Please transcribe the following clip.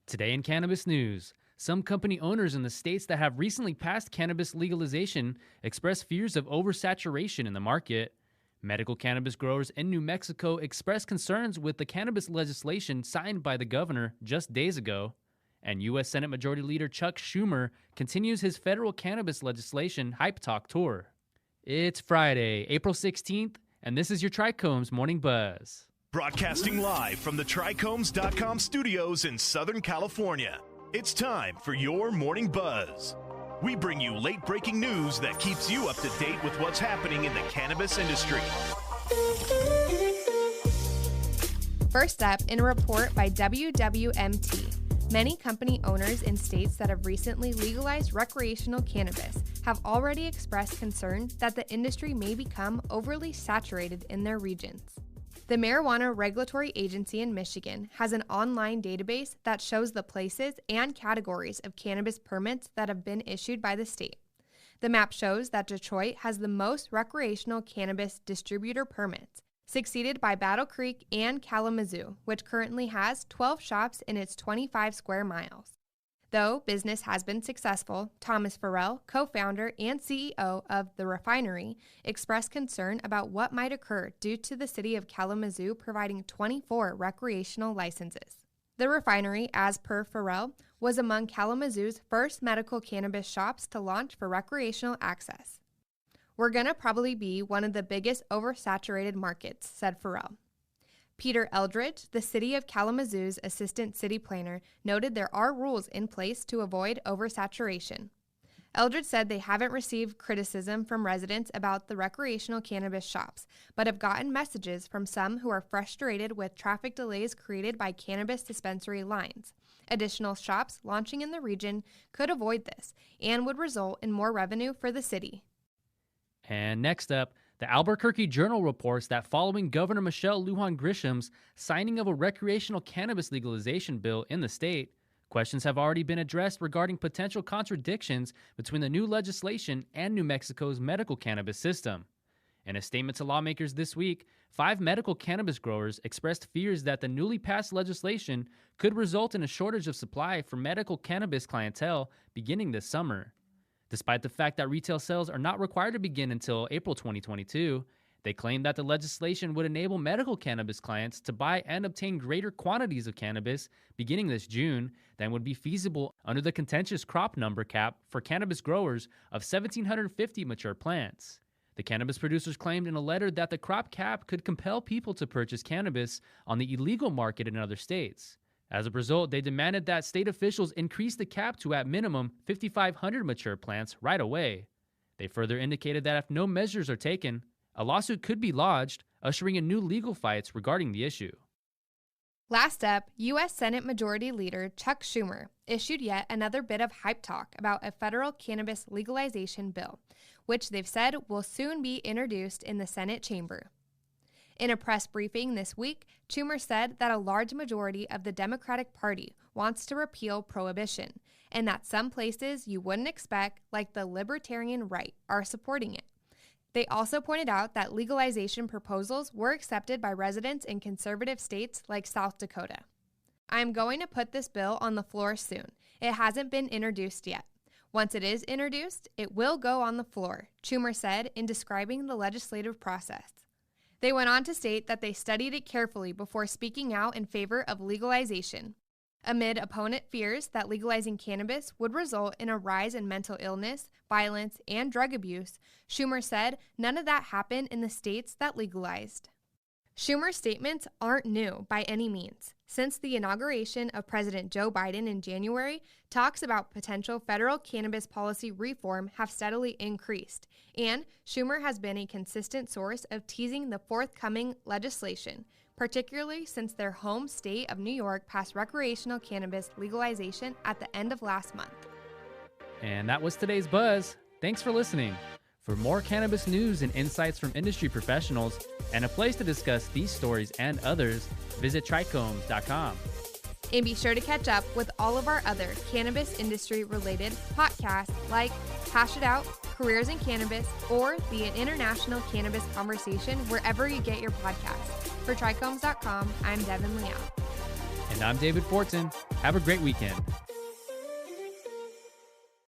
Today in Cannabis News, some company owners in the states that have recently passed cannabis legalization express fears of oversaturation in the market. Medical cannabis growers in New Mexico express concerns with the cannabis legislation signed by the governor just days ago. And U.S. Senate Majority Leader Chuck Schumer continues his federal cannabis legislation hype talk tour. It's Friday, April 16th, and this is your TRICHOMES Morning Buzz. Broadcasting live from the TRICHOMES.com studios in Southern California. It's time for your Morning Buzz. We bring you late-breaking news that keeps you up to date with what's happening in the cannabis industry. First up, in a report by WWMT, many company owners in states that have recently legalized recreational cannabis have already expressed concern that the industry may become overly saturated in their regions. The Marijuana Regulatory Agency in Michigan has an online database that shows the places and categories of cannabis permits that have been issued by the state. The map shows that Detroit has the most recreational cannabis distributor permits, succeeded by Battle Creek and Kalamazoo, which currently has 12 shops in its 25 square miles. Though business has been successful, Thomas Farrell, co-founder and CEO of The Refinery, expressed concern about what might occur due to the city of Kalamazoo providing 24 recreational licenses. The Refinery, as per Farrell, was among Kalamazoo's first medical cannabis shops to launch for recreational access. "We're gonna probably be one of the biggest oversaturated markets," said Farrell. Peter Eldridge, the city of Kalamazoo's assistant city planner, noted there are rules in place to avoid oversaturation. Eldridge said they haven't received criticism from residents about the recreational cannabis shops, but have gotten messages from some who are frustrated with traffic delays created by cannabis dispensary lines. Additional shops launching in the region could avoid this and would result in more revenue for the city. And next up, the Albuquerque Journal reports that following Governor Michelle Lujan Grisham's signing of a recreational cannabis legalization bill in the state, questions have already been addressed regarding potential contradictions between the new legislation and New Mexico's medical cannabis system. In a statement to lawmakers this week, 5 medical cannabis growers expressed fears that the newly passed legislation could result in a shortage of supply for medical cannabis clientele beginning this summer. Despite the fact that retail sales are not required to begin until April 2022, they claim that the legislation would enable medical cannabis clients to buy and obtain greater quantities of cannabis beginning this June than would be feasible under the contentious crop number cap for cannabis growers of 1,750 mature plants. The cannabis producers claimed in a letter that the crop cap could compel people to purchase cannabis on the illegal market in other states. As a result, they demanded that state officials increase the cap to at minimum 5,500 mature plants right away. They further indicated that if no measures are taken, a lawsuit could be lodged, ushering in new legal fights regarding the issue. Last up, U.S. Senate Majority Leader Chuck Schumer issued yet another bit of hype talk about a federal cannabis legalization bill, which they've said will soon be introduced in the Senate chamber. In a press briefing this week, Schumer said that a large majority of the Democratic Party wants to repeal prohibition, and that some places you wouldn't expect, like the libertarian right, are supporting it. They also pointed out that legalization proposals were accepted by residents in conservative states like South Dakota. "I am going to put this bill on the floor soon. It hasn't been introduced yet. Once it is introduced, it will go on the floor," Schumer said in describing the legislative process. They went on to state that they studied it carefully before speaking out in favor of legalization. Amid opponent fears that legalizing cannabis would result in a rise in mental illness, violence, and drug abuse, Schumer said none of that happened in the states that legalized. Schumer's statements aren't new by any means. Since the inauguration of President Joe Biden in January, talks about potential federal cannabis policy reform have steadily increased, and Schumer has been a consistent source of teasing the forthcoming legislation, particularly since their home state of New York passed recreational cannabis legalization at the end of last month. And that was today's Buzz. Thanks for listening. For more cannabis news and insights from industry professionals and a place to discuss these stories and others, visit TRICHOMES.com. And be sure to catch up with all of our other cannabis industry-related podcasts like Hash It Out, Careers in Cannabis, or the International Cannabis Conversation wherever you get your podcasts. For TRICHOMES.com, I'm Devin Liao. And I'm David Fortin. Have a great weekend.